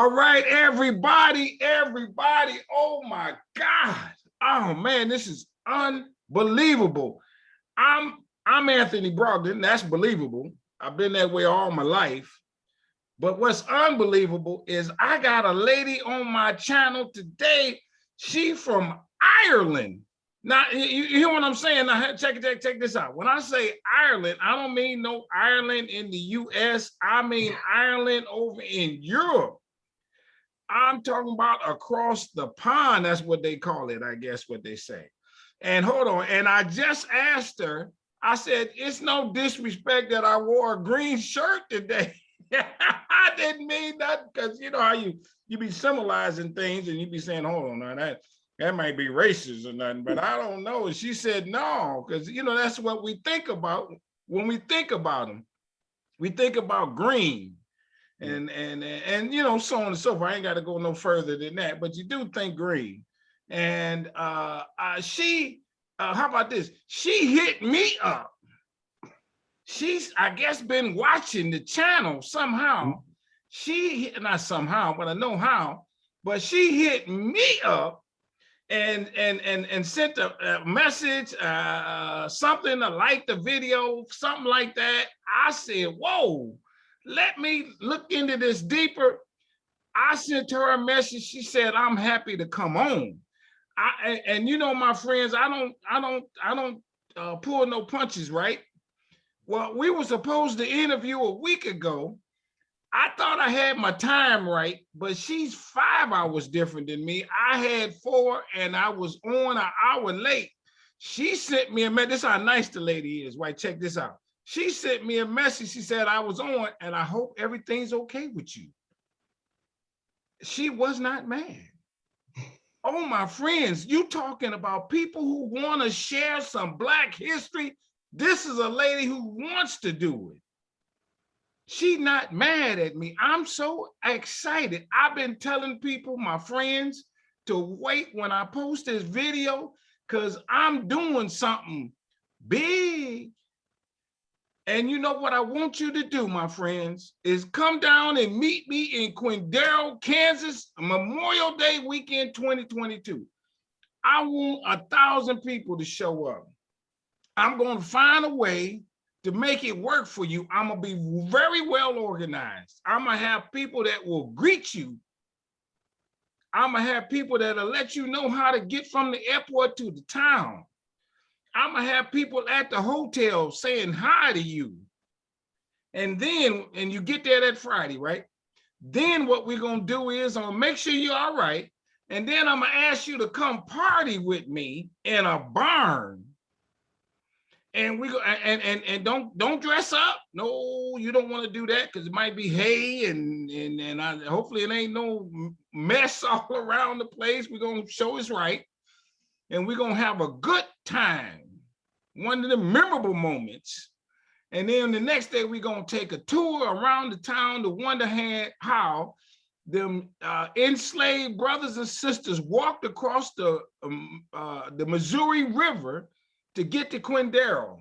All right, everybody. Oh my God. Oh man, this is unbelievable. I'm Anthony Brogdon. That's believable. I've been that way all my life. But what's unbelievable is I got a lady on my channel today. She from Ireland. Now, you hear what I'm saying? Now, check this out. When I say Ireland, I don't mean no Ireland in the US. I mean Ireland over in Europe. I'm talking about across the pond. That's what they call it, I guess what they say. And hold on. And I just asked her, I said, it's no disrespect that I wore a green shirt today. I didn't mean that, because you know how you be symbolizing things and you be saying, hold on, now that might be racist or nothing, but I don't know. And she said, no, because you know, that's what we think about when we think about them. We think about green. And you know, so on and so forth. I ain't got to go no further than that, but you do think green. And she, how about this? She hit me up. She's, I guess, been watching the channel somehow. She, not somehow, but I know how. But she hit me up and sent a message, something to like the video, something like that. I said, whoa. Let me look into this deeper. I sent her a message. She said, I'm happy to come on. And you know, my friends, I don't pull no punches, right? Well, we were supposed to interview a week ago. I thought I had my time right, but she's 5 hours different than me. I had 4 and I was on an hour late. She sent me a message. This is how nice the lady is, right? Check this out. She sent me a message. She said, I was on and I hope everything's okay with you. She was not mad. Oh, my friends, you talking about people who want to share some Black history. This is a lady who wants to do it. She's not mad at me. I'm so excited. I've been telling people, my friends, to wait when I post this video because I'm doing something big. And you know what I want you to do, my friends, is come down and meet me in Quindaro, Kansas, Memorial Day weekend 2022. I want 1,000 people to show up. I'm going to find a way to make it work for you. I'm going to be very well organized. I'm going to have people that will greet you. I'm going to have people that'll let you know how to get from the airport to the town. I'm gonna have people at the hotel saying hi to you. And then, and you get there that Friday, right? Then what we're gonna do is I'm gonna make sure you're all right. And then I'm gonna ask you to come party with me in a barn. And we go and don't dress up. No, you don't want to do that because it might be hay and hopefully it ain't no mess all around the place. We're gonna show it's right. And we're going to have a good time, one of the memorable moments. And then the next day, we're going to take a tour around the town to wonder how the enslaved brothers and sisters walked across the Missouri River to get to Quindaro.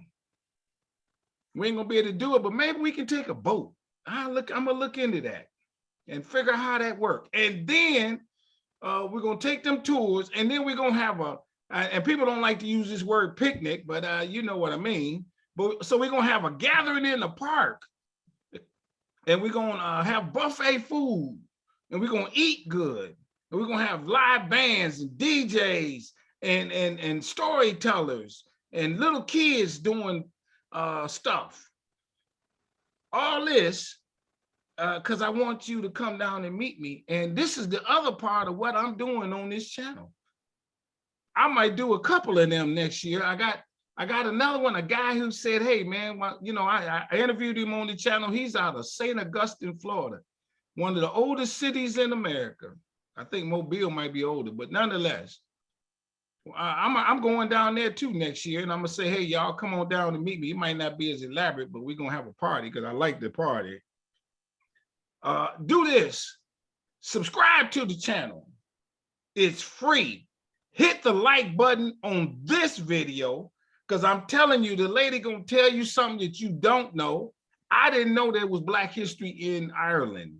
We ain't going to be able to do it, but maybe we can take a boat. I'm going to look into that and figure out how that works. And then we're going to take them tours, and then we're going to have and people don't like to use this word picnic, but you know what I mean. But so we're gonna have a gathering in the park, and we're gonna have buffet food, and we're gonna eat good, and we're gonna have live bands and DJs and storytellers and little kids doing stuff. All this because I want you to come down and meet me. And this is the other part of what I'm doing on this channel. I might do a couple of them next year. I got another one, a guy who said, hey man, well, you know, I interviewed him on the channel. He's out of St. Augustine, Florida, one of the oldest cities in America. I think Mobile might be older, but nonetheless, I'm going down there too next year, and I'm gonna say, hey, y'all come on down and meet me. It might not be as elaborate, but we're gonna have a party because I like the party. Do this, subscribe to the channel. It's free. Hit the like button on this video, because I'm telling you, the lady gonna tell you something that you don't know. I didn't know there was Black history in Ireland.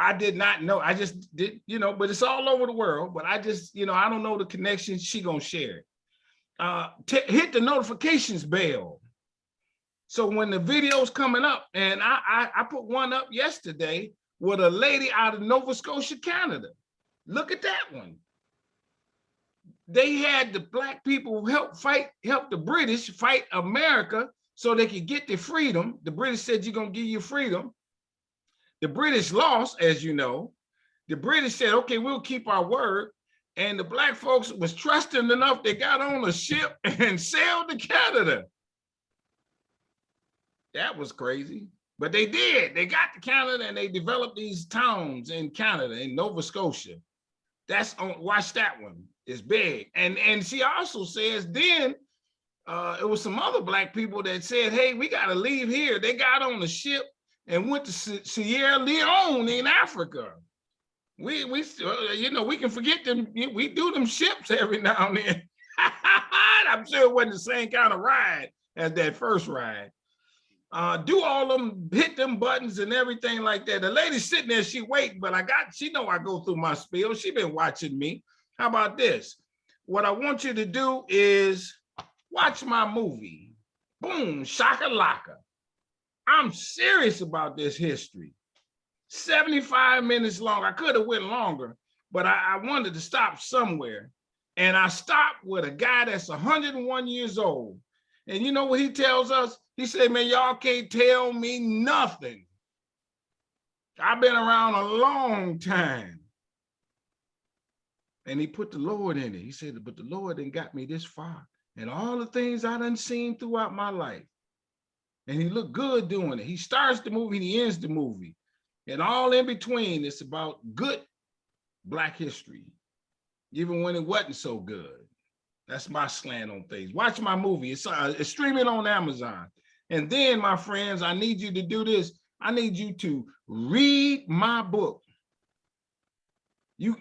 I did not know. I just did, you know, but it's all over the world. But I just, you know, I don't know the connection. She gonna share it. Hit the notifications bell. So when the video's coming up, and I put one up yesterday with a lady out of Nova Scotia, Canada. Look at that one. They had the Black people help the British fight America so they could get their freedom. The British said, you're gonna give you freedom. The British lost, as you know. The British said, okay, we'll keep our word. And the Black folks was trusting enough, they got on a ship and sailed to Canada. That was crazy. But they did. They got to Canada and they developed these towns in Canada, in Nova Scotia. That's on, watch that one. It's big. And she also says then it was some other Black people that said, hey, we got to leave here. They got on a ship and went to Sierra Leone in Africa. We you know, we can forget them. We do them ships every now and then. I'm sure it wasn't the same kind of ride as that first ride. Do all them, hit them buttons and everything like that. The lady's sitting there, she waiting, but she know I go through my spiel. She been watching me. How about this? What I want you to do is watch my movie. Boom, shakalaka. I'm serious about this history. 75 minutes long. I could have went longer, but I wanted to stop somewhere. And I stopped with a guy that's 101 years old. And you know what he tells us? He said, man, y'all can't tell me nothing. I've been around a long time. And he put the Lord in it. He said, but the Lord done got me this far. And all the things I done seen throughout my life. And he looked good doing it. He starts the movie and he ends the movie. And all in between, it's about good Black history, even when it wasn't so good. That's my slant on things. Watch my movie. It's streaming on Amazon. And then, my friends, I need you to do this. I need you to read my book. You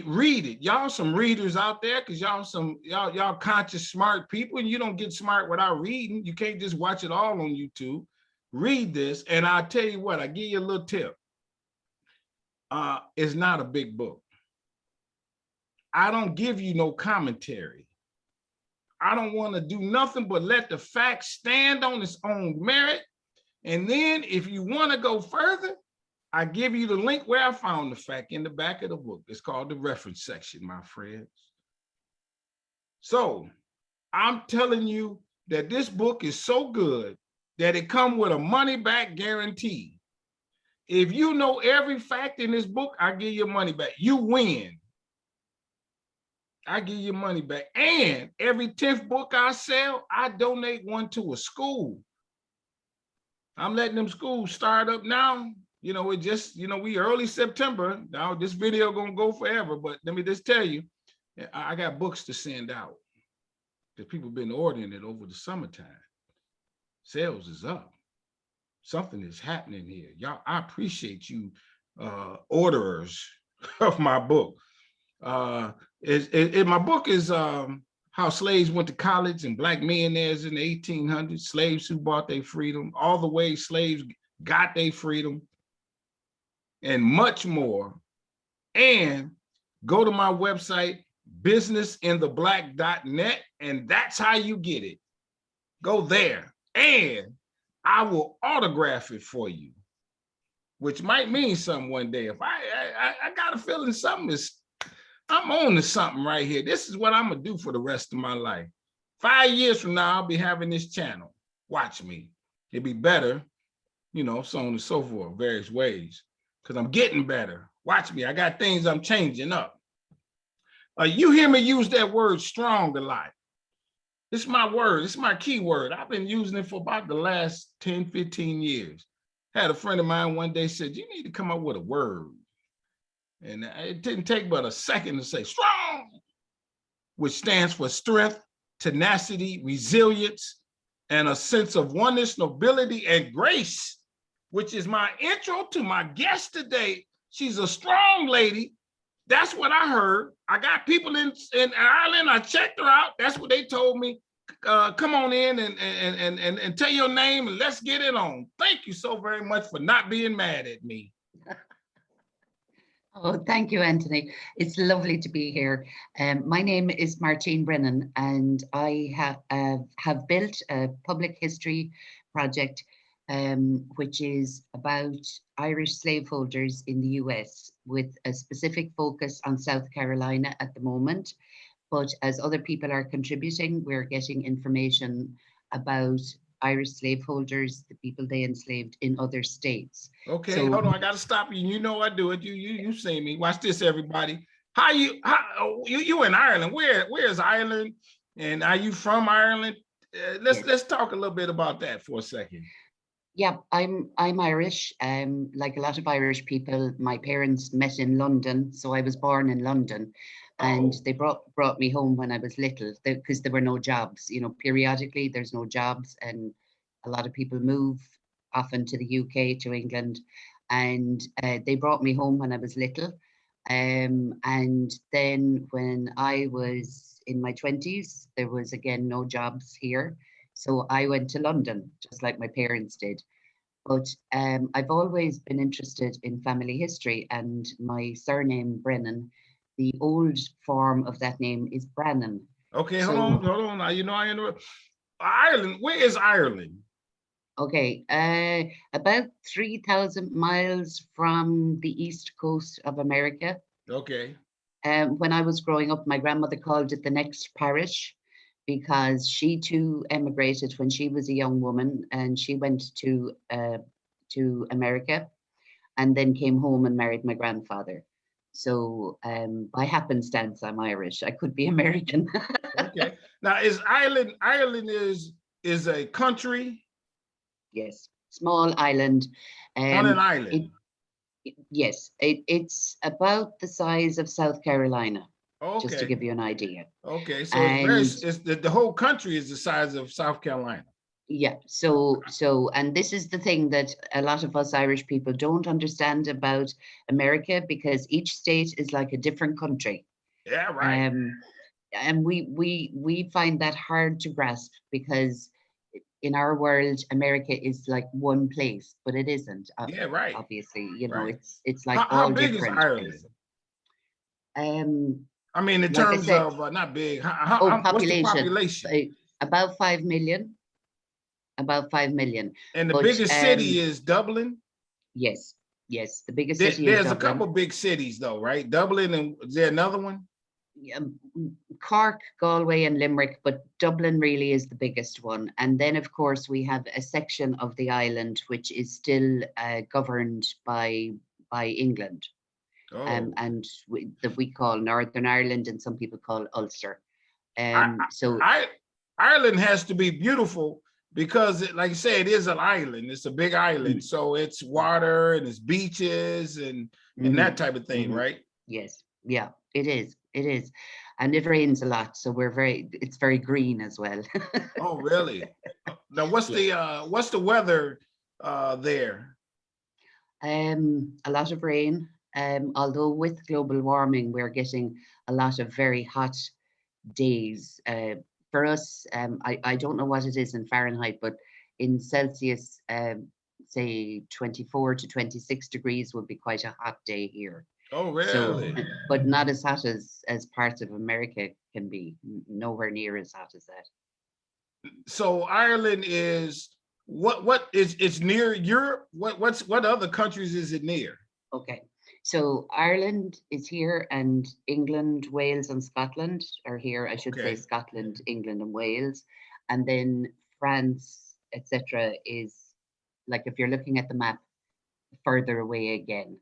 read it. Y'all some readers out there, because y'all conscious, smart people, and you don't get smart without reading. You can't just watch it all on YouTube. Read this, and I'll tell you what, I give you a little tip. It's not a big book. I don't give you no commentary. I don't want to do nothing but let the fact stand on its own merit. And then if you want to go further, I give you the link where I found the fact in the back of the book. It's called the reference section, my friends. So I'm telling you that this book is so good that it comes with a money back guarantee. If you know every fact in this book, I give you money back. You win. I give you money back. And every 10th book I sell, I donate one to a school. I'm letting them schools start up now. You know, it just, you know, we early September. Now this video gonna go forever, but let me just tell you, I got books to send out because people been ordering it over the summertime. Sales is up. Something is happening here. Y'all, I appreciate you orderers of my book. My book is how slaves went to college and Black millionaires in the 1800s, slaves who bought their freedom, all the ways slaves got their freedom, and much more. And go to my website, businessintheblack.net, and that's how you get it. Go there, and I will autograph it for you, which might mean something one day. If I got a feeling something is, I'm on to something right here. This is what I'm gonna do for the rest of my life. 5 years from now, I'll be having this channel. Watch me. It'll be better, you know, so on and so forth, various ways, because I'm getting better. Watch me. I got things I'm changing up. You hear me use that word strong a lot. It's my word. It's my key word. I've been using it for about the last 10, 15 years. Had a friend of mine one day said, you need to come up with a word. And it didn't take but a second to say strong, which stands for strength, tenacity, resilience, and a sense of oneness, nobility, and grace, which is my intro to my guest today. She's a strong lady. That's what I heard. I got people in Ireland. I checked her out. That's what they told me. Come on in and tell your name and let's get it on. Thank you so very much for not being mad at me. Oh, thank you, Anthony. It's lovely to be here. My name is Martine Brennan, and I have built a public history project, which is about Irish slaveholders in the US, with a specific focus on South Carolina at the moment. But as other people are contributing, we're getting information about Irish slaveholders, the people they enslaved in other states. Okay, So hold on. I gotta stop you. You know I do it. You see me. Watch this, everybody. You in Ireland? Where's Ireland? And are you from Ireland? yes. Let's talk a little bit about that for a second. Yeah, I'm Irish. Like a lot of Irish people, my parents met in London, so I was born in London, and Oh, they brought me home when I was little because there were no jobs. You know, periodically there's no jobs, and a lot of people move often to the UK, to England, and they brought me home when I was little. And then when I was in my 20s, there was again no jobs here. So I went to London, just like my parents did. But I've always been interested in family history, and my surname, Brennan, the old form of that name is Brannan. okay. So, Hold on. Now you know I interrupt. Ireland. Where is Ireland? okay, about 3,000 miles from the east coast of America. Okay. When I was growing up, my grandmother called it the next parish because she too emigrated when she was a young woman, and she went to America and then came home and married my grandfather. So by happenstance, I'm Irish. I could be American. Okay. Now is Ireland is a country Yes, small island. on an It, island. yes, it's about the size of South Carolina, just to Okay. give you an idea. Okay. So And it's the whole country is the size of South Carolina. yeah, and this is the thing that a lot of us Irish people don't understand about America, because each state is like a different country. Yeah, right. Um, and we find that hard to grasp, because in our world America is like one place, but it isn't. Yeah, right. Obviously, you know, Right. it's like How all big is different Ireland? places. um I mean, in like I terms said, of not big. oh, What's the population, population? about 5 million, about 5 million. And the But biggest city is Dublin. yes, yes, the biggest city is There's a Dublin. couple big cities though, right? Dublin, and is there another one? um, Cork, Galway, and Limerick, but Dublin really is the biggest one. And then, of course, we have a section of the island which is still governed by England, Oh, and that we call Northern Ireland, and some people call Ulster. I, So I Ireland has to be beautiful because, like you say, it is an island. It's a big island, mm, so it's water and it's beaches and mhm, that type of thing, mhm. right? Yes, yeah, it is. It is, and it rains a lot, so it's very green as well. Oh, really? Now, Yeah. what's the weather there? A lot of rain. Although with global warming, we're getting a lot of very hot days. For us, I don't know what it is in Fahrenheit, but in Celsius, say 24 to 26 degrees would be quite a hot day here. Oh, So, really? but not as hot as parts of America can be. Nowhere near as hot as that. So Ireland is what is it's near Europe? What other countries is it near? Okay. So Ireland is here, and England, Wales, and Scotland are here. I should say Okay. Scotland, England, and Wales. And then France, etc., is, like, if you're looking at the map, further away again.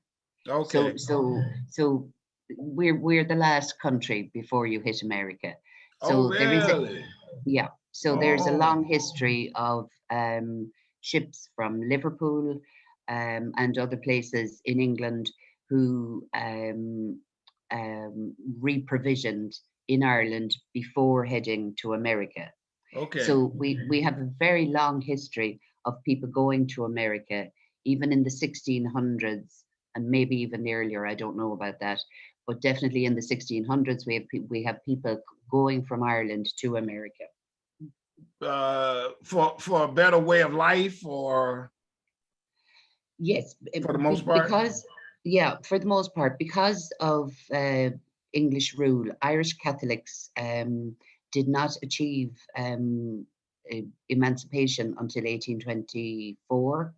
So Okay. so so we're the last country before you hit America. Oh, So there is a, really? yeah. So there's a Oh, long history of ships from Liverpool and other places in England who reprovisioned in Ireland before heading to America. okay. So we have a very long history of people going to America, even in the 1600s, and maybe even earlier. I don't know about that, but definitely in the 1600s, we have people going from Ireland to America. For a better way of life, or Yes, for the most part? because Yeah, for the most part, because of English rule, Irish Catholics did not achieve emancipation until 1824.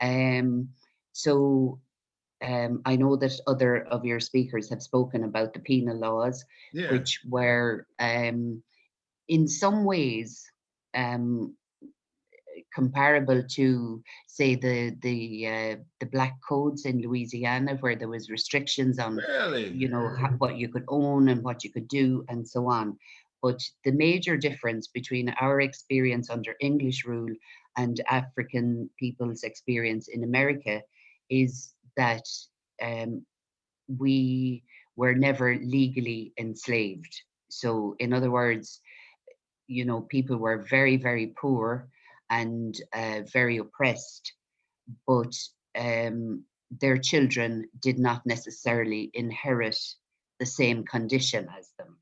Um, so I know that other of your speakers have spoken about the penal laws, Yeah, which were in some ways um, comparable to, say, the black codes in Louisiana, where there was restrictions on, really. what you could own and what you could do and so on. But the major difference between our experience under English rule and African people's experience in America is that um, we were never legally enslaved. So, in other words, people were very, very poor and very oppressed, but their children did not necessarily inherit the same condition as them.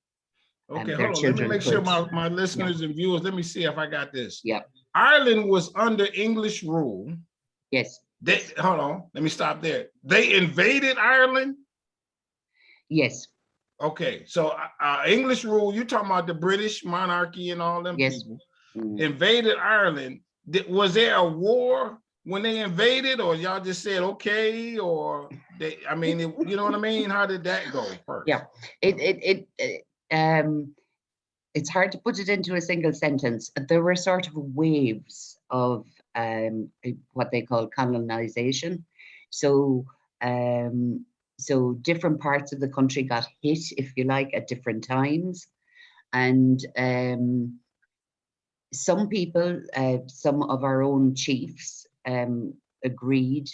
Okay, Their hold on. Let me children make sure could, my yeah, listeners and viewers, let me see if I got this. yeah, Ireland was under English rule. yes, They yes, hold on, let me stop there. They invaded Ireland. yes, Okay, so English rule, you talking about the British monarchy and all them yes. people Mm. invaded Ireland. Was there a war when they invaded, or y'all just said okay, or I mean, you know what I mean? How did that go first? Yeah, um, it's hard to put it into a single sentence. There were sort of waves of what they call colonization. So, um, so different parts of the country got hit, if you like, at different times. And some people, some of our own chiefs, agreed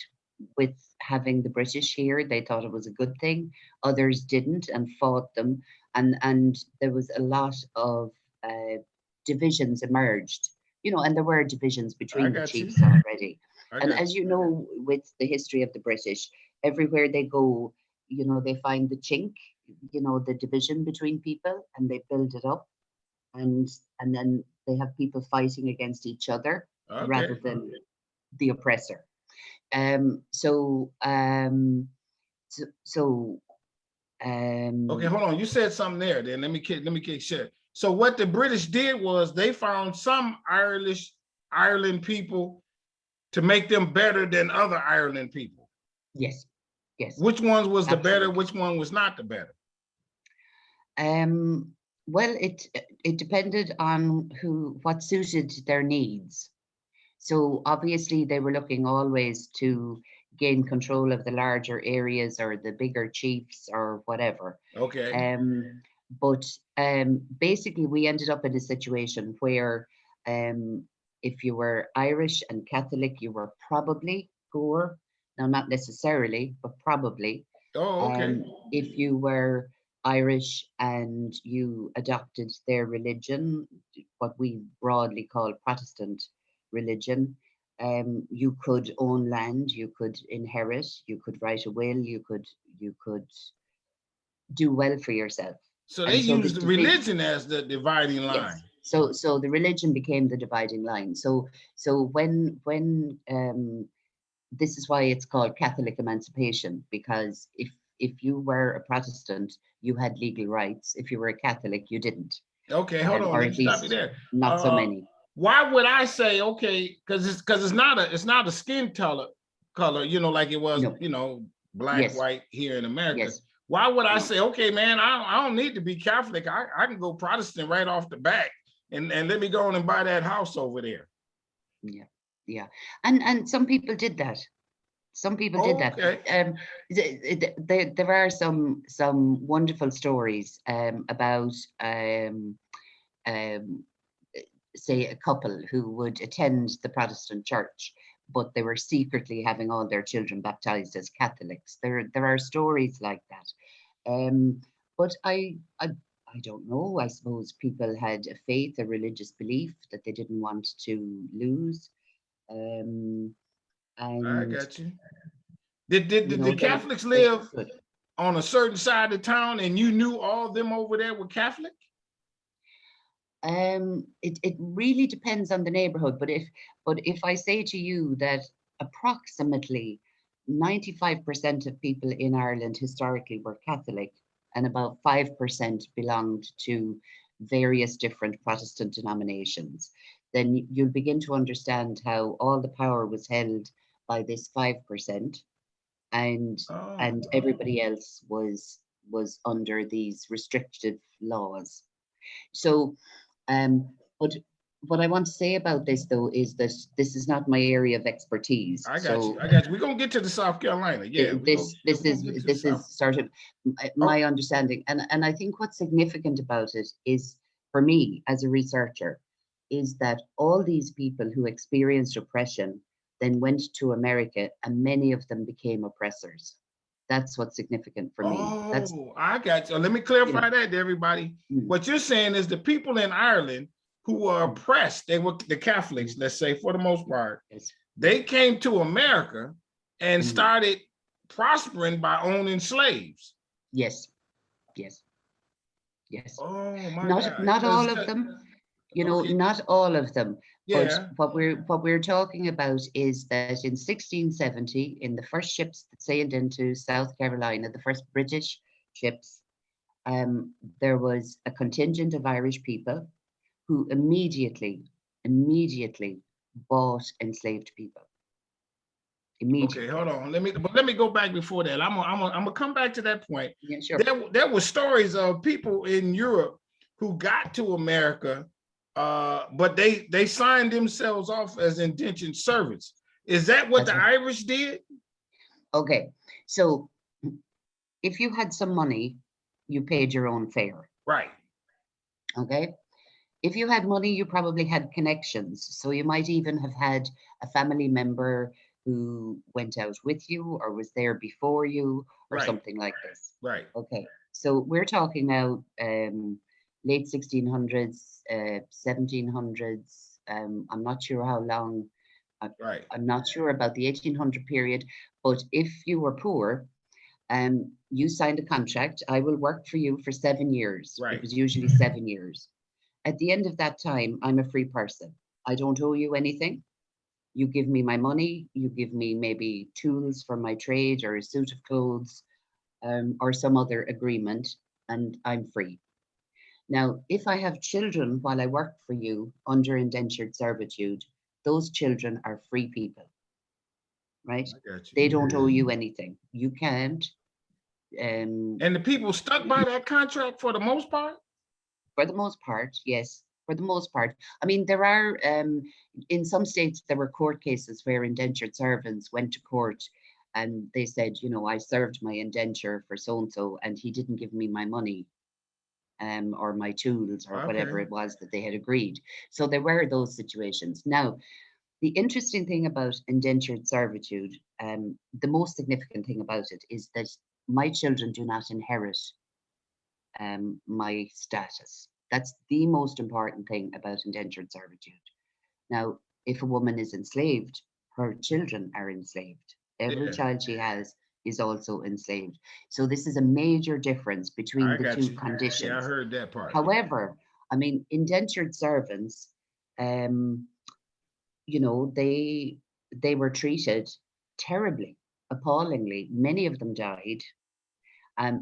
with having the British here. They thought it was a good thing. Others didn't and fought them. And there was a lot of divisions emerged, and there were divisions I between the got you. chiefs already. I And got as you know, with the history of the British, everywhere they go, they find the chink, the division between people, and they build it up, and then they have people fighting against each other you. rather Okay. than the oppressor. So, Okay, hold on. You said something there. Then let me get sure. So what the British did was they found some Ireland people to make them better than other Ireland people. yes, yes, Which ones was the better? absolutely. Which one was not the better? Well, it depended on what suited their needs. So obviously they were looking always to gain control of the larger areas or the bigger chiefs or whatever. Okay. But basically we ended up in a situation where um, if you were Irish and Catholic, you were probably poor. Now, not necessarily, but probably. Oh, okay. If you were Irish and you adopted their religion, what we broadly call Protestant religion, you could own land, you could inherit, you could write a will, you could do well for yourself. So they And so the used division, religion as the dividing line. yes. So the religion became the dividing line. So when this is why it's called Catholic emancipation, because if you were a Protestant, you had legal rights. If you were a Catholic, you didn't, Okay, hold on. or Let me at stop you least there. not so many. Why would I say okay? Because it's not a skin color. Like it was. No. Black, Yes. white here in America. Yes. Why would I No. say okay, man? I don't need to be Catholic. I can go Protestant right off the bat, and let me go on and buy that house over there. Yeah. Yeah. And some people did that. Some people did that. Okay. There are some wonderful stories about um, say a couple who would attend the Protestant church, but they were secretly having all their children baptized as Catholics. There are stories like that. But I don't know. I suppose people had a faith, a religious belief that they didn't want to lose. Um, I and got you. Did the Catholics they live could. on a certain side of town, and you knew all of them over there were Catholic? It really depends on the neighborhood, but if I say to you that approximately 95% of people in Ireland historically were Catholic, and about 5% belonged to various different Protestant denominations. Then you'll begin to understand how all the power was held by this 5%, and Oh, and everybody else was under these restrictive laws. So, but what I want to say about this though is that this is not my area of expertise. I got you. So I got you. We're gonna get to the South Carolina. Yeah, this we're gonna is get to the this South. is sort of Oh, my understanding, and I think what's significant about it is, for me as a researcher, is that all these people who experienced oppression then went to America, and many of them became oppressors. That's what's significant for me. That's, oh, I got you. Let me you know, clarify that to everybody. mm, What you're saying is the people in Ireland who were mm, oppressed, they were the Catholics, mm, let's say, for the most part, yes, they came to America and mm, started prospering by owning slaves. yes, yes, yes. Oh my Not God. not Because all of them, you know, okay, not all of them. But yeah, what we're talking about is that in 1670, in the first ships that sailed into South Carolina, the first British ships, there was a contingent of Irish people who immediately bought enslaved people. okay, Immediately. hold on. Let me go back before that. I'm gonna come back to that point. Yeah, sure. There were stories of people in Europe who got to America, but they signed themselves off as indentured servants. Is that what That's the right. Irish did? Okay. So if you had some money, you paid your own fare. Right. Okay. If you had money, you probably had connections. So you might even have had a family member who went out with you or was there before you or Right. something like this. Right. Okay. So we're talking now late 1600s, 1700s. I'm not sure how long. I, Right. I'm not sure about the 1800 period, but if you were poor, you signed a contract. I will work for you for 7 years. It Right. was usually 7 years. At the end of that time, I'm a free person. I don't owe you anything. You give me my money, you give me maybe tools for my trade or a suit of clothes, or some other agreement, and I'm free. Now, if I have children while I work for you under indentured servitude, those children are free people, right? I got you. They don't owe you anything. You can't. And the people stuck by that contract for the most part? For the most part, yes. For the most part, I mean, there are in some states there were court cases where indentured servants went to court and they said, you know, I served my indenture for so and so, and he didn't give me my money, or my tools or whatever Okay. it was that they had agreed. So there were those situations. Now, the interesting thing about indentured servitude, the most significant thing about it is that my children do not inherit my status. That's the most important thing about indentured servitude. Now, if a woman is enslaved, her children are enslaved. Every Yeah, child she has is also enslaved. So this is a major difference between I the got two you. Yeah, I conditions. heard that part. However, I mean, indentured servants, um, you know, they were treated terribly, appallingly. Many of them died.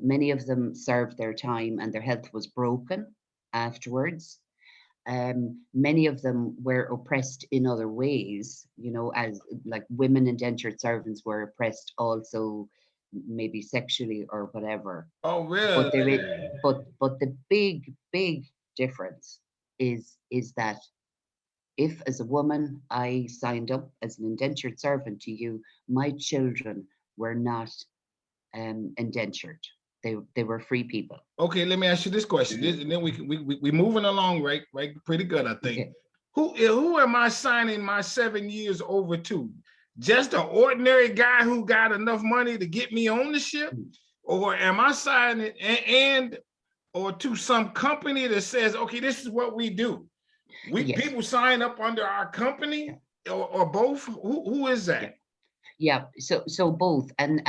Many of them served their time and their health was broken afterwards. Many of them were oppressed in other ways, you know, as like women indentured servants were oppressed also, maybe sexually or whatever. Oh, But there is, really? but the big difference is that if as a woman I signed up as an indentured servant to you, my children were not indentured. They were free people. Okay, let me ask you this question. This, and then we moving along right pretty good, I think. Okay. Who am I signing my 7 years over to? Just an ordinary guy who got enough money to get me on the ship, Mm. or am I signing and or to some company that says, okay, this is what we do? We Yes. people sign up under our Yeah. company or both. Who is Yeah. that? Yeah, so both, and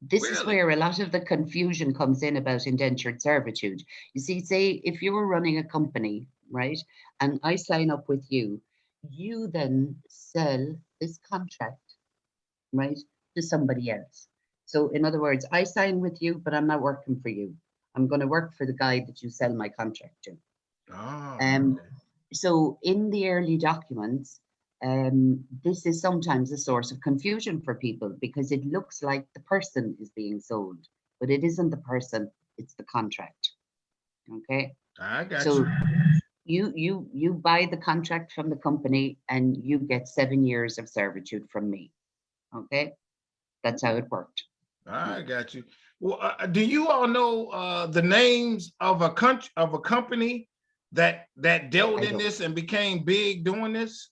this is Really? where a lot of the confusion comes in about indentured servitude. You see, say if you were running a company, right, and I sign up with you, you then sell this contract, right, to somebody else. So in other words, I sign with you, but I'm not working for you. I'm going to work for the guy that you sell my contract to. Oh, Um, okay. so in the early documents, this is sometimes a source of confusion for people because it looks like the person is being sold, but it isn't the person, it's the contract. Okay. I got So you. you buy the contract from the company and you get 7 years of servitude from me. Okay. That's how it worked. I got you. Well, do you all know the names of a country of a company that dealt I in don't. this and became big doing this?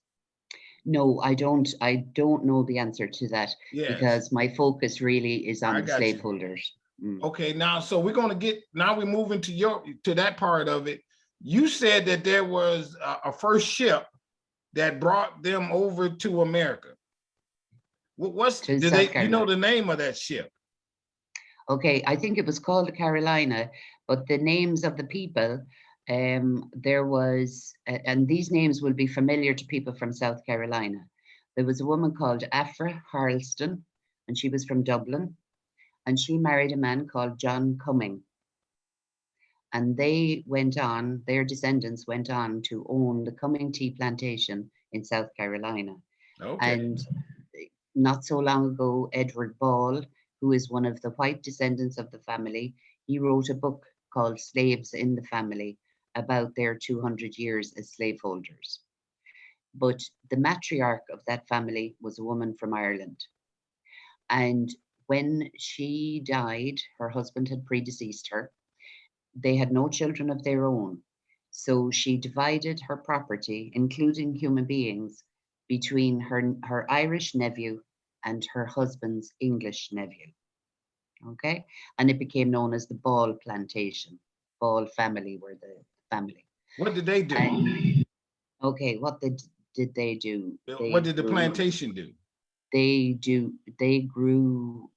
No, I don't. I don't know the answer to that Yes, because my focus really is on I the got you. slaveholders. Mm. Okay, now so we're gonna get now we're moving to that part of it. You said that there was a first ship that brought them over to America. What's To do South they you know Carolina. the name of that ship? Okay, I think it was called the Carolina, but the names of the people, there was, and these names will be familiar to people from South Carolina. There was a woman called Afra Harleston, and she was from Dublin, and she married a man called John Cumming. And they went on, their descendants went on to own the Cumming Tea Plantation in South Carolina. Okay. And not so long ago, Edward Ball, who is one of the white descendants of the family, he wrote a book called Slaves in the Family about their 200 years as slaveholders. But the matriarch of that family was a woman from Ireland. And when she died, her husband had predeceased her. They had no children of their own. So she divided her property, including human beings, between her Irish nephew and her husband's English nephew. Okay. And it became known as the Ball Plantation. Ball family were the family. What did they do? And okay, what did they do? What They did the grew, plantation do? they grew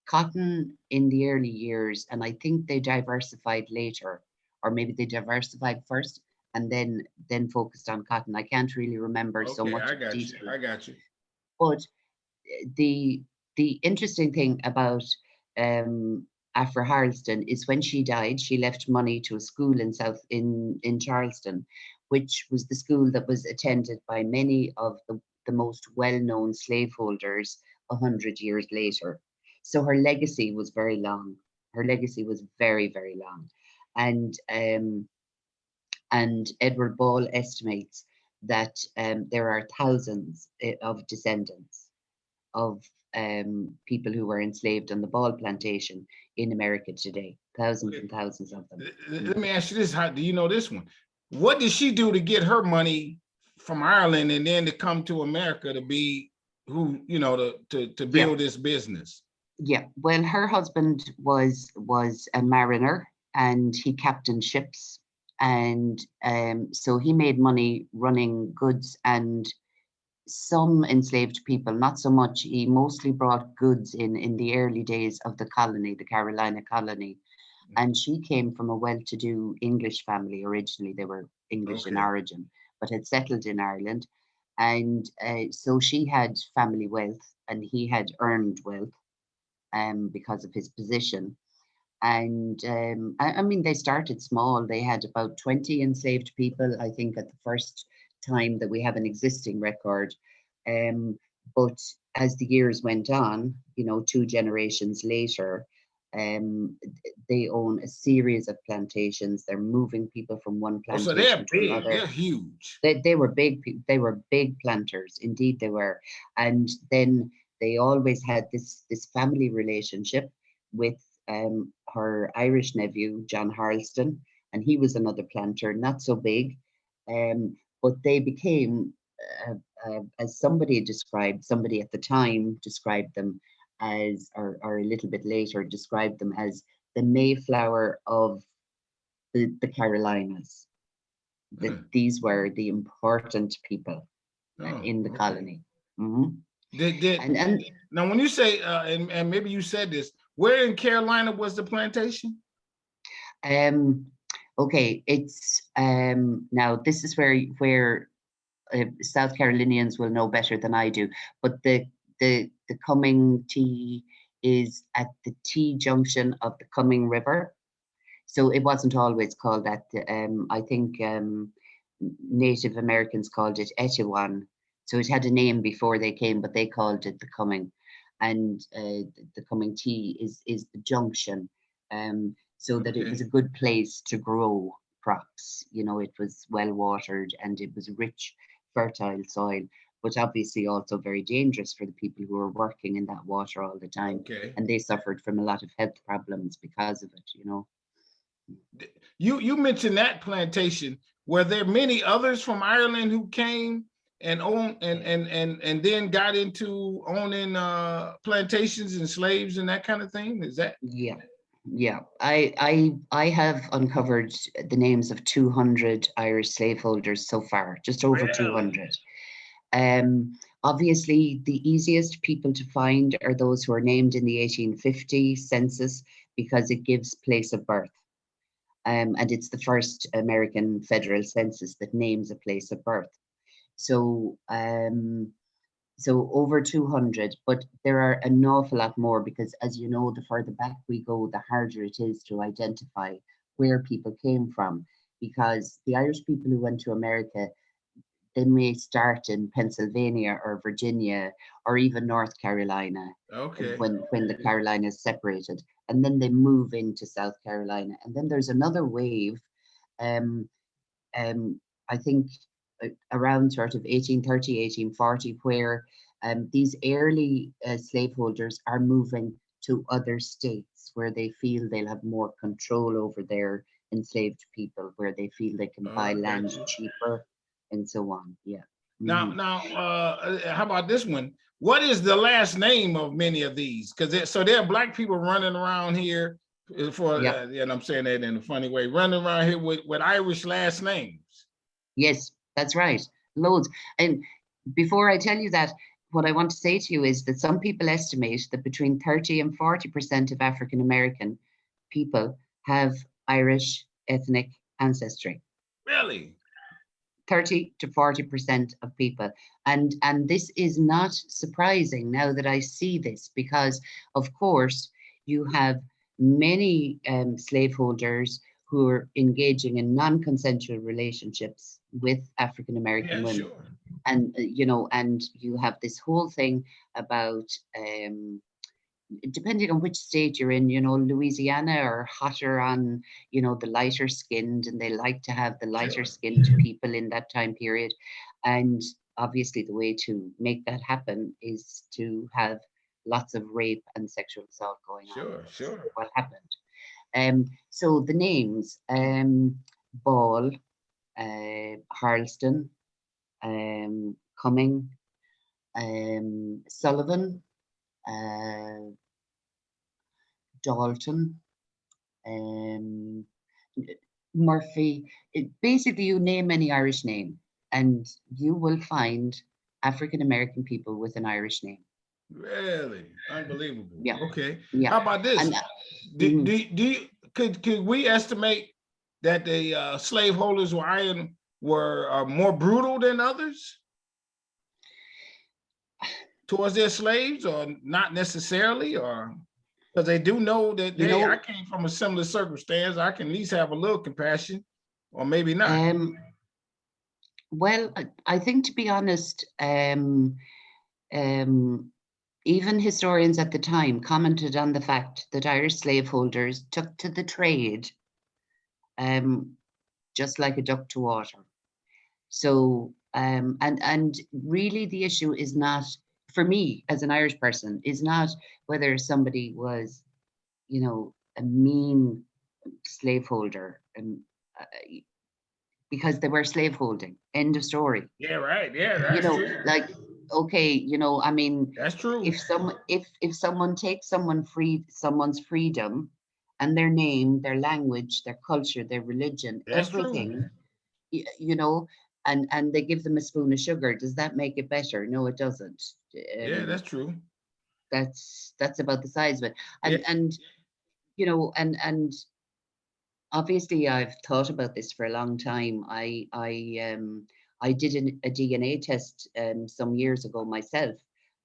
cotton in the early years, and I think they diversified later, or maybe they diversified first and then focused on cotton. I can't really remember so Okay, much I of the got you. details. I got you. But the the interesting thing about Afra Harleston is when she died, she left money to a school in Charleston, which was the school that was attended by many of the most well-known slaveholders 100 years later. So her legacy was very long. Her legacy was very, very long. And Edward Ball estimates that there are thousands of descendants of people who were enslaved on the Ball plantation in America today. Thousands Okay. and thousands of them. Let me ask you this: how do you know this one? What did she do to get her money from Ireland and then to come to America to be who to Yeah, build this business? yeah. Well, her husband was a mariner and he captained ships, and so he made money running goods and some enslaved people, not so much. He mostly brought goods in the early days of the colony, the Carolina colony. And she came from a well-to-do English family originally. They were English in Okay. origin, but had settled in Ireland. And so she had family wealth and he had earned wealth because of his position. And I mean, they started small. They had about 20 enslaved people, I think, at the first time that we have an existing record. Um, but as the years went on, 2 generations later, um, they own a series of plantations. They're moving people from one Oh, so they're plantation to big. another. They're huge. They were big. They were big planters, indeed they were. And then they always had this family relationship with her Irish nephew John Harleston, and he was another planter, not so big, but they became, uh, as somebody at the time described them as, or a little bit later described them as the Mayflower of the Carolinas, that Huh. these were the important people Oh, in the okay. colony. Hmm. Did And now when you say and maybe you said this, where in Carolina was the plantation? okay, it's now this is where South Carolinians will know better than I do, but the Cumming T is at the T junction of the Cumming River. So it wasn't always called that. I think Native Americans called it Etowah. So it had a name before they came, but they called it the Cumming. And the Cumming T is the junction, so that it was a good place to grow crops. You know, it was well watered and it was rich, fertile soil, but obviously also very dangerous for the people who were working in that water all the time. And they suffered from a lot of health problems because of it, you know. You mentioned that plantation. Were there many others from Ireland who came and owned and then got into owning plantations and slaves and that kind of thing? Is that? Yeah. I have uncovered the names of 200 Irish slaveholders so far, just over 200. Obviously, the easiest people to find are those who are named in the 1850 census, because it gives place of birth. And it's the first American federal census that names a place of birth. So, so over 200, but there are an awful lot more, because as you know, the further back we go, the harder it is to identify where people came from, because the Irish people who went to America, they may start in Pennsylvania or Virginia or even North Carolina, when the Carolinas separated, and then they move into South Carolina. And then there's another wave, I think around sort of 1830, 1840, where these early slaveholders are moving to other states where they feel they'll have more control over their enslaved people, where they feel they can buy land cheaper, and so on. Yeah. Now, how about this one? What is the last name of many of these? Because so there are Black people running around here for, and I'm saying that in a funny way, running around here with Irish last names. Yes, that's right. Loads. And before I tell you that, what I want to say to you is that some people estimate that between 30 and 40% of African American people have Irish ethnic ancestry. Really? 30 to 40% of people. And this is not surprising now that I see this, because of course you have many slaveholders who are engaging in non-consensual relationships with African American women. Sure. And you know, and you have this whole thing about depending on which state you're in, you know, Louisiana are hotter on, you know, the lighter skinned, and they like to have the lighter skinned people in that time period. And obviously the way to make that happen is to have lots of rape and sexual assault going on. Sure. What happened? So the names, Ball, Harleston, Cumming, Sullivan, Dalton, Murphy. Basically, you name any Irish name, and you will find African American people with an Irish name. Really? Unbelievable. Yeah. Okay. Yeah. How about this? Could we estimate that the slaveholders were more brutal than others towards their slaves, or not necessarily, or because they do know that, hey, I came from a similar circumstance, I can at least have a little compassion, or maybe not. Well, I think, to be honest, even historians at the time commented on the fact that Irish slaveholders took to the trade just like a duck to water. So, and really the issue is not, for me as an Irish person, is not whether somebody was, you know, a mean slaveholder, because they were slaveholding. End of story. Yeah, right. Yeah, that's true. Like, okay, you know, I mean, that's true. If someone takes someone's freedom and their name, their language, their culture, their religion, that's everything, true. You know, and they give them a spoon of sugar, does that make it better? No, it doesn't. Yeah, that's true. That's about the size of it. And you know, and obviously I've thought about this for a long time. I did a DNA test some years ago myself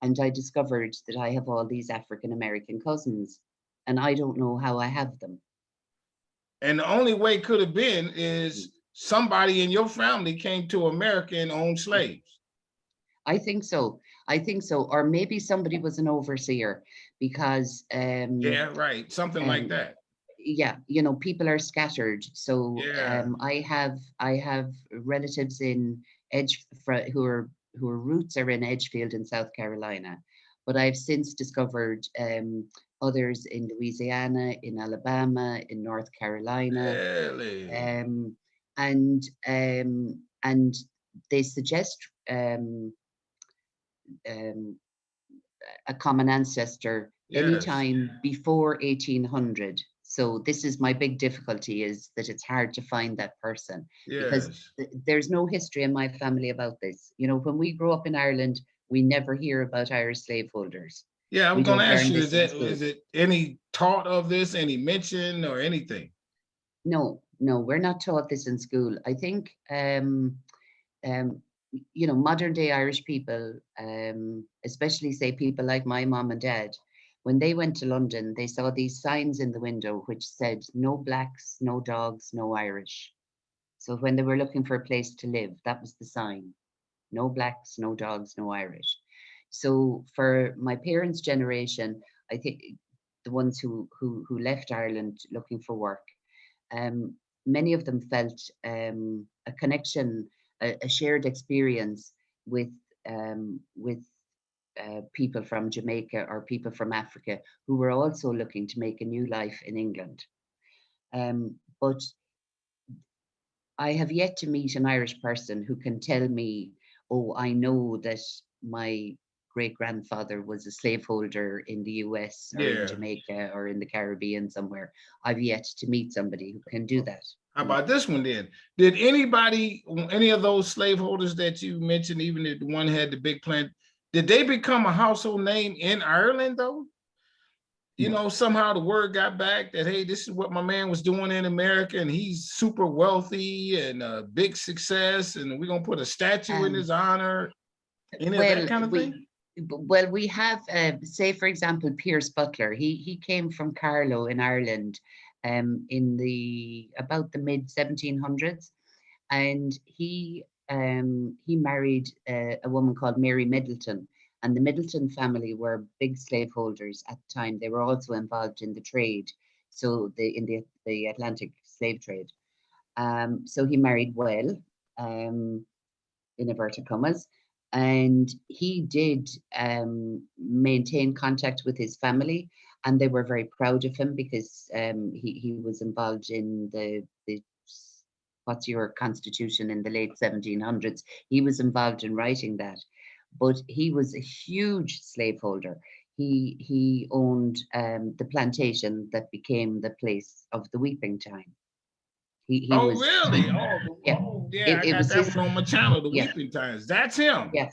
and I discovered that I have all these African American cousins, and I don't know how I have them. And the only way could have been is somebody in your family came to America and owned slaves. I think so. I think so. Or maybe somebody was an overseer, because Yeah, right. Something like that. yeah, you know, people are scattered. So Yeah. I have relatives in who are roots are in Edgefield in South Carolina, but I've since discovered others in Louisiana, in Alabama, in North Carolina, Really? um, and they suggest um, a common ancestor Yes. anytime before 1800. So this is my big difficulty, is that it's hard to find that person, because Yes. there's no history in my family about this. You know, when we grow up in Ireland, we never hear about Irish slaveholders. Yeah, I We was going to don't ask learn you, this in school. is it any taught of this, any mention or anything? No, no, we're not taught this in school. I think um, you know, modern day Irish people, especially say people like my mom and dad, when they went to London, they saw these signs in the window which said, no blacks, no dogs, no Irish. So when they were looking for a place to live, that was the sign. No blacks, no dogs, no Irish. So for my parents' generation, I think the ones who left Ireland looking for work, um, many of them felt a connection, a shared experience with people from Jamaica or people from Africa who were also looking to make a new life in England. But I have yet to meet an Irish person who can tell me, oh, I know that my great grandfather was a slaveholder in the US or in Yeah. Jamaica or in the Caribbean somewhere. I've yet to meet somebody who can do that. How about this one then? Did anybody, any of those slaveholders that you mentioned, even if the one had the big plant, did they become a household name in Ireland though? You No. know, somehow the word got back that, hey, this is what my man was doing in America, and he's super wealthy and a big success, and we're gonna put a statue in Um, his honor. Any of that well, kind of we thing? we have, say for example, Pierce Butler. He came from Carlow in Ireland, in the about the mid 1700s, and he married a woman called Mary Middleton, and the Middleton family were big slaveholders at the time. They were also involved in the trade, so in the Atlantic slave trade. So he married well, um, in inverted commas, and he did maintain contact with his family, and they were very proud of him because he was involved in the what's your constitution in the late 1700s. He was involved in writing that, but he was a huge slaveholder. He owned the plantation that became the place of the weeping time. He Oh, was, really? yeah, Oh, yeah. I it got was that his, one on my channel, the yeah, Weeping Times. That's him. yeah.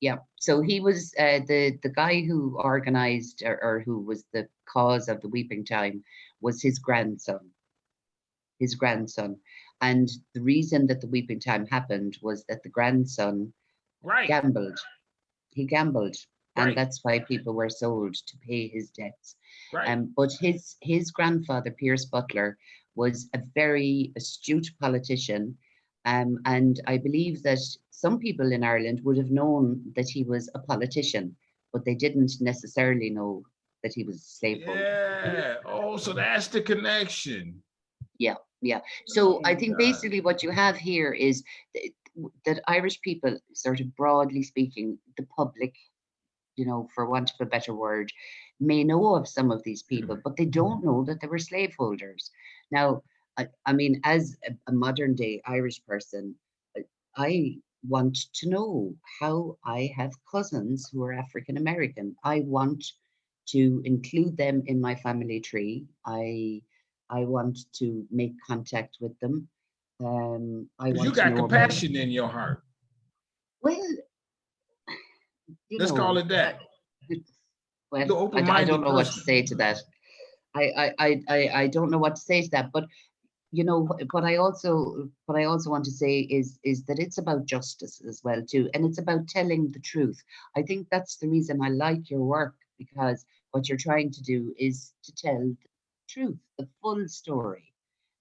Yeah, so he was the guy who organized, or who was the cause of the weeping time, was his grandson. His grandson, and the reason that the weeping time happened was that the grandson Right, gambled. He gambled, and right, that's why people were sold to pay his debts. right. But his grandfather, Pierce Butler, was a very astute politician, and I believe that some people in Ireland would have known that he was a politician, but they didn't necessarily know that he was a slaveholder. Yeah. Oh, so that's the connection. Yeah, yeah. So Oh I my think God. basically what you have here is that Irish people, sort of broadly speaking, the public, you know, for want of a better word, may know of some of these people, but they don't know that they were slaveholders. Now, I mean, as a modern day Irish person, I want to know how I have cousins who are African American. I want to include them in my family tree. I want to make contact with them. I Because you want to got know about, compassion in your heart. well, you Let's call know, it that. well, You're I don't open-minded know what to person. say to that. I don't know what to say to that. But you know, what I also want to say is that it's about justice as well too, and it's about telling the truth. I think that's the reason I like your work, because what you're trying to do is to tell the truth, the full story,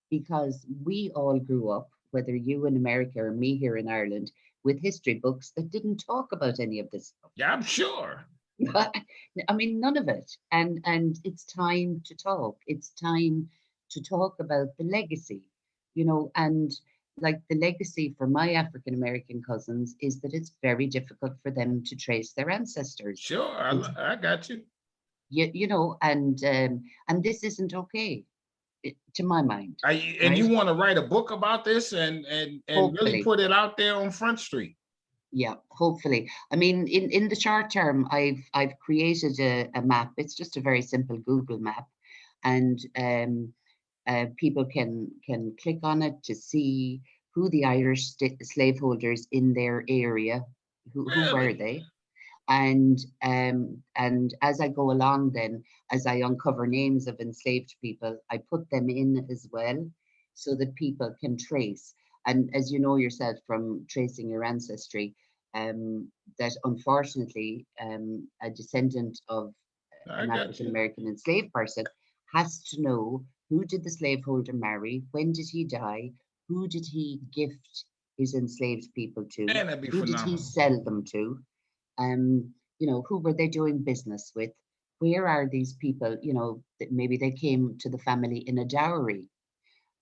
because we all grew up, whether you in America or me here in Ireland, with history books that didn't talk about any of this stuff. Yeah, I'm sure. I mean, none of it. And it's time to talk. It's time to talk about the legacy, and like the legacy for my African American cousins is that it's very difficult for them to trace their ancestors. Sure, It's I got you. and this isn't okay, to my mind, And right? you want to write a book about this and really Hopefully. put it out there on Front Street. Yeah, hopefully. I mean, in the short term, I've created a map. It's just a very simple Google map, and people can click on it to see who the Irish slaveholders in their area, who were Really? they, and as I go along, then as I uncover names of enslaved people, I put them in as well, so that people can trace. And as you know yourself from tracing your ancestry, that unfortunately, a descendant of I an got African you. American enslaved person has to know who did the slaveholder marry, when did he die, who did he gift his enslaved people to, Man, that'd be who did he phenomenal. sell them to, who were they doing business with? Where are these people? That maybe they came to the family in a dowry,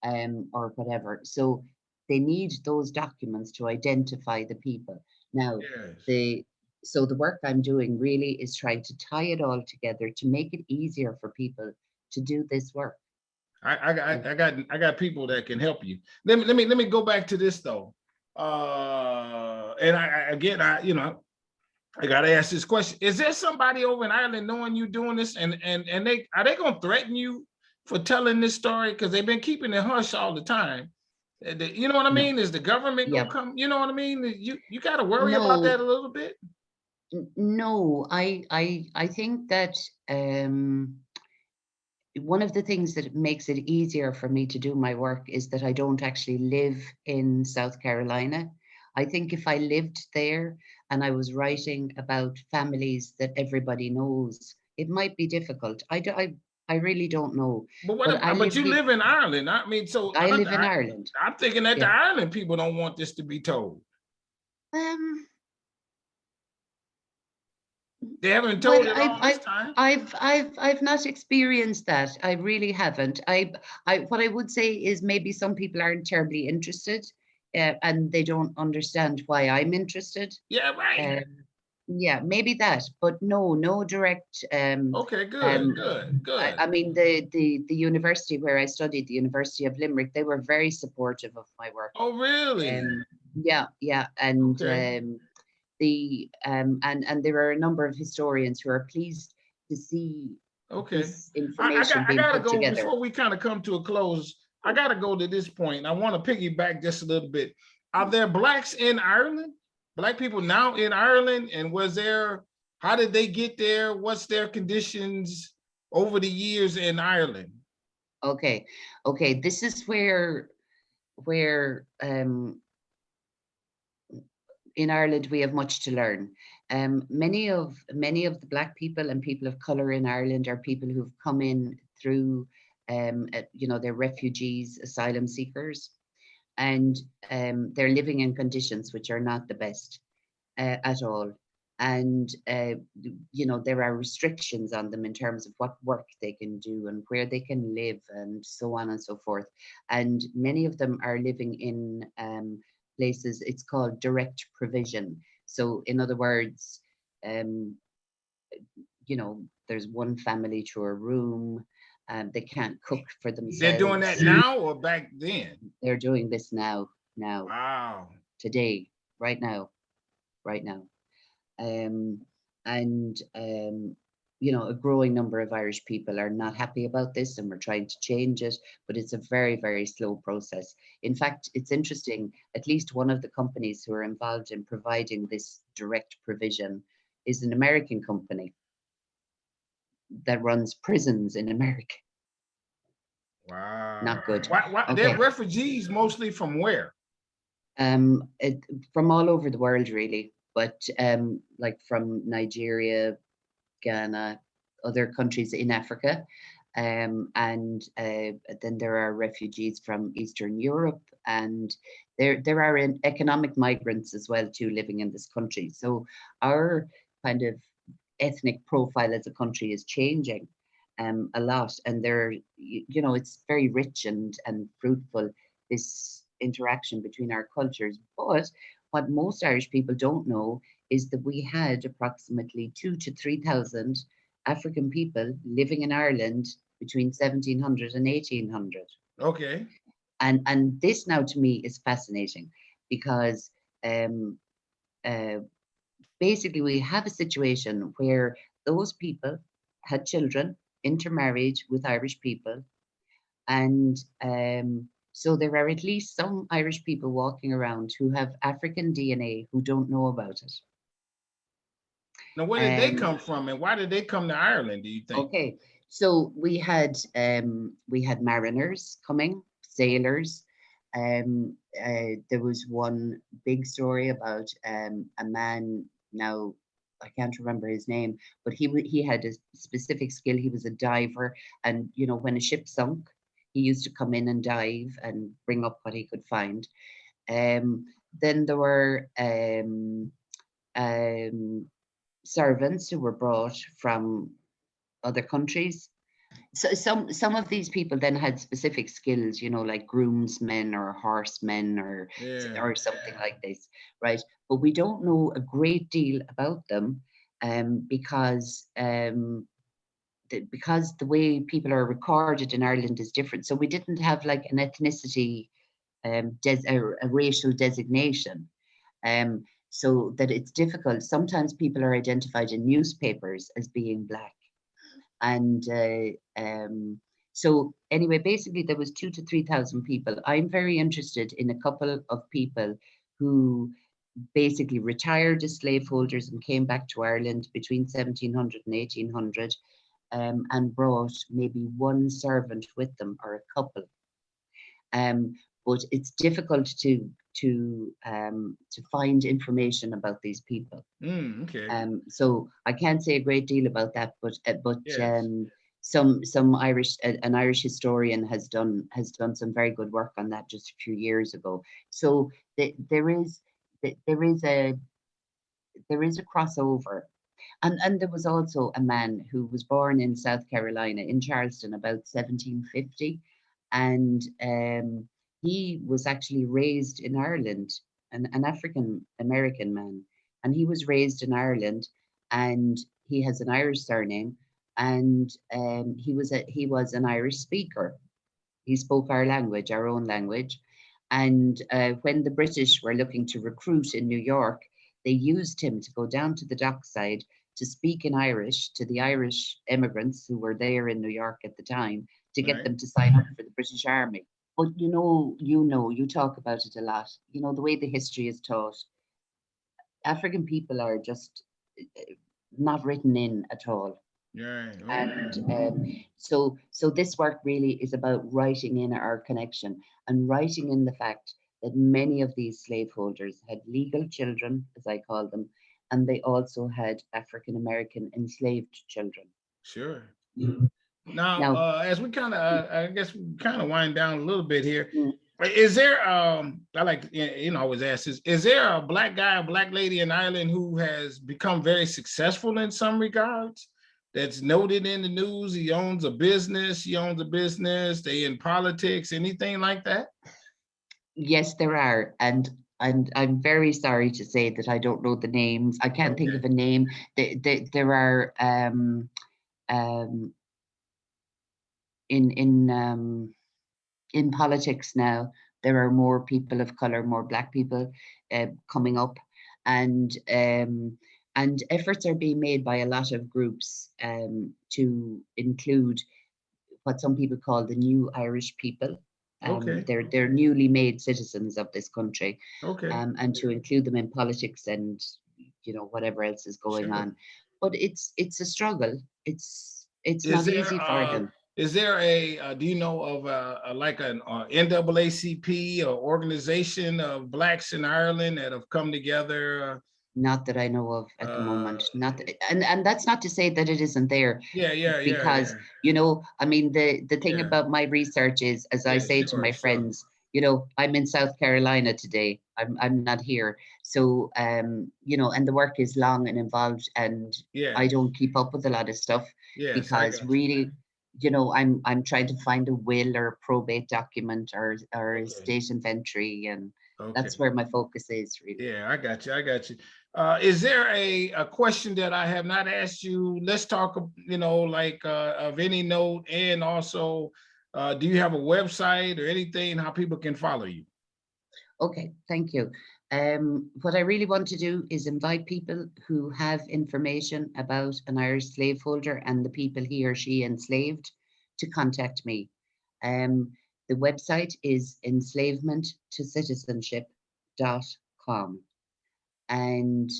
or whatever. So they need those documents to identify the people. Now, Yes. the so the work I'm doing really is trying to tie it all together to make it easier for people to do this work. I got people that can help you. Let me go back to this though. And again, I gotta ask this question: is there somebody over in Ireland knowing you doing this, and they gonna threaten you for telling this story because they've been keeping it hush all the time? You know what I No, mean? Is the government gonna yeah, come? You know what I mean? You got to worry about that no, a little bit. no. I think that um, one of the things that makes it easier for me to do my work is that I don't actually live in South Carolina. I think if I lived there and I was writing about families that everybody knows, it might be difficult. I really don't know. But what? But I But live you here. live in Ireland. I mean, so I live in Ireland. I'm thinking that the Yeah. Ireland people don't want this to be told. Um, They haven't Well, told it all this time. I've not experienced that. I really haven't. What I would say is maybe some people aren't terribly interested, and they don't understand why I'm interested. Yeah, right. Um, yeah, maybe that, but no direct. Okay, good, Um, good, I good. mean, the university where I studied, the University of Limerick, they were very supportive of my work. Oh, really? Yeah, and Okay, and there are a number of historians who are pleased to see okay. this information I being gotta put go together. before we kind of come to a close. I gotta go to this point. I want to piggyback just a little bit. Are there blacks in Ireland? Black people now in Ireland, and was there? How did they get there? What's their conditions over the years in Ireland? Okay, okay, this is where in Ireland we have much to learn. Many of the black people and people of color in Ireland are people who've come in through, they're refugees, asylum seekers, and they're living in conditions which are not the best at all. And there are restrictions on them in terms of what work they can do and where they can live and so on and so forth. And many of them are living in places, it's called direct provision. So in other words, um, there's one family to a room, they can't cook for They're doing that themselves. now or back then? They're doing this now, Wow. today, right now, right now. Um, and a growing number of Irish people are not happy about this, and we're trying to change it, but it's a very, very slow process. In fact, it's interesting, at least one of the companies who are involved in providing this direct provision is an American company that runs prisons in America. Wow. Not good. Why they're Okay. refugees mostly from where? It, from all over the world, really, but like from Nigeria, Ghana, other countries in Africa. And then there are refugees from Eastern Europe, and there are economic migrants as well too living in this country. So our kind of ethnic profile as a country is changing a lot, and you know, it's very rich and fruitful, this interaction between our cultures. But what most Irish people don't know is that we had approximately 2 to 3 thousand African people living in Ireland between 1700 and 1800. Okay. And this now to me is fascinating because um, uh, basically we have a situation where those people had children, intermarried with Irish people, and so there are at least some Irish people walking around who have African DNA who don't know about it. Now, where did they Um, come from, and why did they come to Ireland, do you think? okay, so we had mariners coming, sailors. There was one big story about a man. Now I can't remember his name, but he had a specific skill. He was a diver, and you know, when a ship sunk, he used to come in and dive and bring up what he could find. Um, then there were um, servants who were brought from other countries. So some of these people then had specific skills, you know, like groomsmen or horsemen Yeah. or something like this, right? But we don't know a great deal about them because the way people are recorded in Ireland is different. So we didn't have like an ethnicity a racial designation. So that it's difficult. Sometimes people are identified in newspapers as being black. And so anyway, basically there was 2 to 3 thousand people. I'm very interested in a couple of people who basically retired as slaveholders and came back to Ireland between 1700 and 1800 and brought maybe one servant with them or a couple. Um, but it's difficult to find information about these people. Okay. So I can't say a great deal about that, but Yes. some an Irish historian has done some very good work on that just a few years ago. So there is there is a crossover, and there was also a man who was born in South Carolina in Charleston about 1750, and he was actually raised in Ireland, an African American man, and he was raised in Ireland, and he has an Irish surname, and he was an Irish speaker. He spoke our language, our own language. And when the British were looking to recruit in New York, they used him to go down to the dockside to speak in Irish to the Irish immigrants who were there in New York at the time to get Right. them to sign up for the British Army. But you talk about it a lot. You know, the way the history is taught, African people are just not written in at all. Right. Okay. And so this work really is about writing in our connection and writing in the fact that many of these slaveholders had legal children, as I call them, and they also had African American enslaved children. Sure. Now, Now, as we kind of, I guess we kind of wind down a little bit here. mm, Is there, I like, always ask this, is there a black guy, a black lady in Ireland who has become very successful in some regards? That's noted in the news. He owns a business. She owns a business. They in politics, anything like that? yes, there are, and I'm very sorry to say that I don't know the names. I can't think Okay. of a name. There are um, in in politics now, there are more people of color, more black people coming up, and um, and efforts are being made by a lot of groups to include what some people call the new Irish people. Okay. They're newly made citizens of this country, Okay. and to include them in politics and whatever else is going Sure. on. But it's a struggle. It's Is not there easy for them. is there a, do you know of like an NAACP or organization of Blacks in Ireland that have come together? Not that I know of at the Uh, moment. Not that, and that's not to say that it isn't there, yeah, because I mean, the thing yeah, about my research is, as I yeah, say to sure, my sure. friends, I'm in South Carolina today. I'm not here. So and the work is long and involved, and I Yes, don't keep up with a lot of stuff yes, I because got you. really, I'm trying to find a will or a probate document or a Okay, state inventory, and that's okay. where my focus is really. Yeah, I got you. I got you. Is there a question that I have not asked you? Let's talk, like of any note, and also, do you have a website or anything how people can follow you? Okay, thank you. What I really want to do is invite people who have information about an Irish slaveholder and the people he or she enslaved to contact me. Um, the website is enslavementtocitizenship.com. And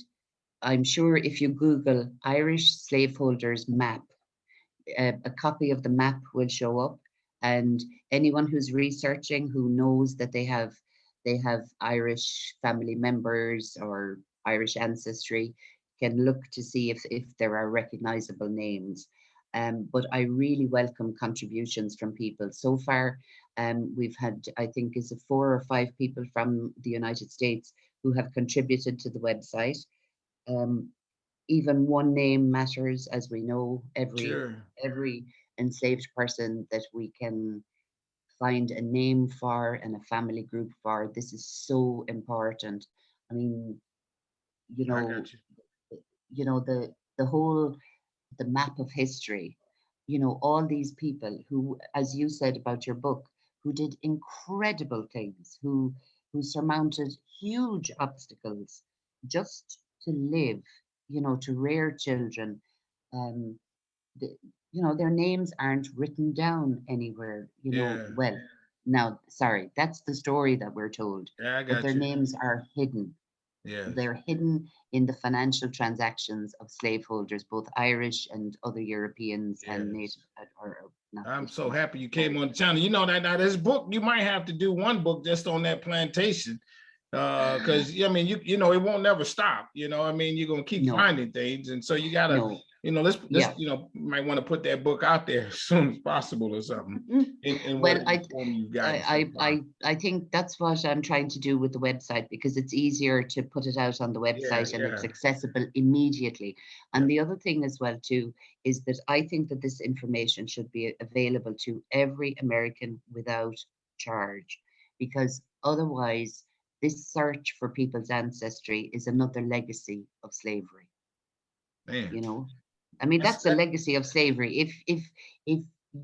I'm sure if you Google Irish slaveholders map, a copy of the map will show up, and anyone who's researching who knows that they have Irish family members or Irish ancestry can look to see if there are recognizable names. But I really welcome contributions from people. So far, we've had, I think, is it 4 or 5 people from the United States who have contributed to the website. Um, Even one name matters, as we know. Sure. Every enslaved person that we can find a name for and a family group for, this is so important. I mean, you I know, got you. the whole the map of history. All these people who, as you said about your book, who did incredible things, who surmounted huge obstacles just to live, to rear children. Um, the, their names aren't written down anywhere. Yeah, Well, now, sorry, that's the story that we're told, yeah, I but their got you. names are hidden. Yes. They're hidden in the financial transactions of slaveholders, both Irish and other Europeans and Yes. native, or not I'm native so American, happy you came on the American. channel. You know that now this book, you might have to do one book just on that plantation. Because I mean, it won't never stop. I mean, you're gonna keep No, finding things. And so you gotta, no, let's yeah. might want to put that book out there as soon as possible or something Mm. in Well, whatever form you've gotten so I, far. I, I think that's what I'm trying to do with the website, because it's easier to put it out on the Yeah, website and it's yeah, accessible immediately. yeah, And the other thing as well too is that I think that this information should be available to every American without charge, because otherwise this search for people's ancestry is another legacy of slavery. man. you know I mean, That's that's a legacy of slavery. If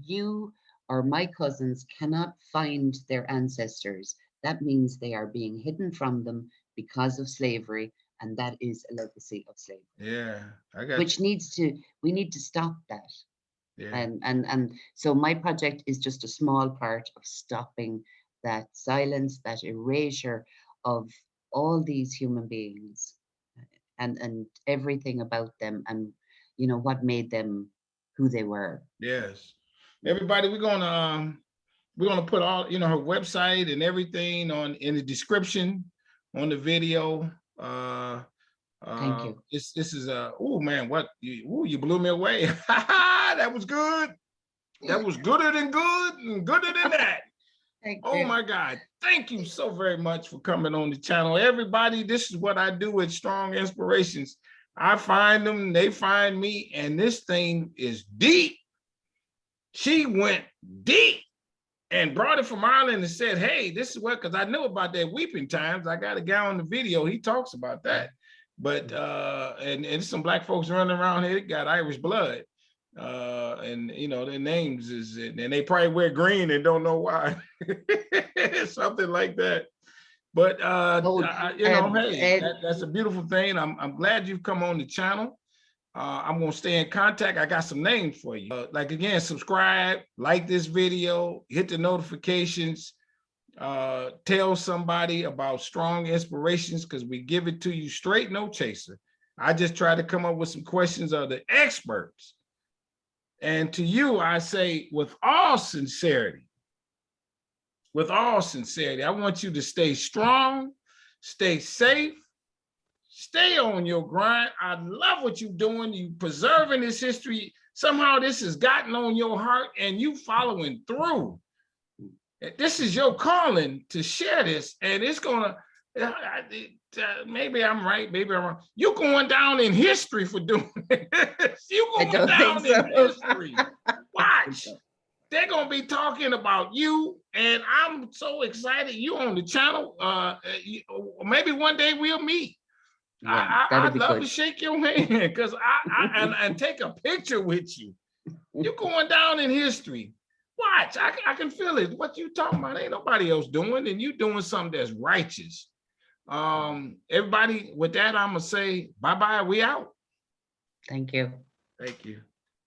you or my cousins cannot find their ancestors, that means they are being hidden from them because of slavery, and that is a legacy of slavery, yeah, I got which you. we need to stop that. Yeah, And so my project is just a small part of stopping that silence, that erasure of all these human beings, and everything about them, and what made them who they were. yes. Everybody, we're gonna put all her website and everything on in the description on the video. Thank you. This is oh man, you blew me away. That was good. That was gooder than good and gooder than that. Thank Oh you. my God. Thank you so very much for coming on the channel. Everybody, this is what I do with Strong Inspirations. I find them, they find me, and this thing is deep. She went deep and brought it from Ireland and said, hey, this is what, because I know about that weeping times. I got a guy on the video, he talks about that. But and some black folks running around here got Irish blood. And their names is, and they probably wear green and don't know why. Something like that. But Oh, hey, that's a beautiful thing. I'm glad you've come on the channel. I'm gonna stay in contact. I got some names for you. Like again, subscribe, like this video, hit the notifications, tell somebody about Strong Inspirations, because we give it to you straight, no chaser. I just try to come up with some questions of the experts. And to you, I say with all sincerity, I want you to stay strong, stay safe, stay on your grind. I love what you're doing. You preserving this history. Somehow this has gotten on your heart and you following through. This is your calling to share this, and it's gonna, maybe I'm right, maybe I'm wrong. You're going down in history for doing this. You're going down in history. Watch. They're gonna be talking about you, and I'm so excited. You on the channel. Maybe one day we'll meet. Yeah, I'd love to shake your hand because and take a picture with you. You're going down in history. Watch, I can feel it. What you talking about ain't nobody else doing, and you doing something that's righteous. Everybody, with that, I'm gonna say bye-bye. We out. Thank you. Thank you.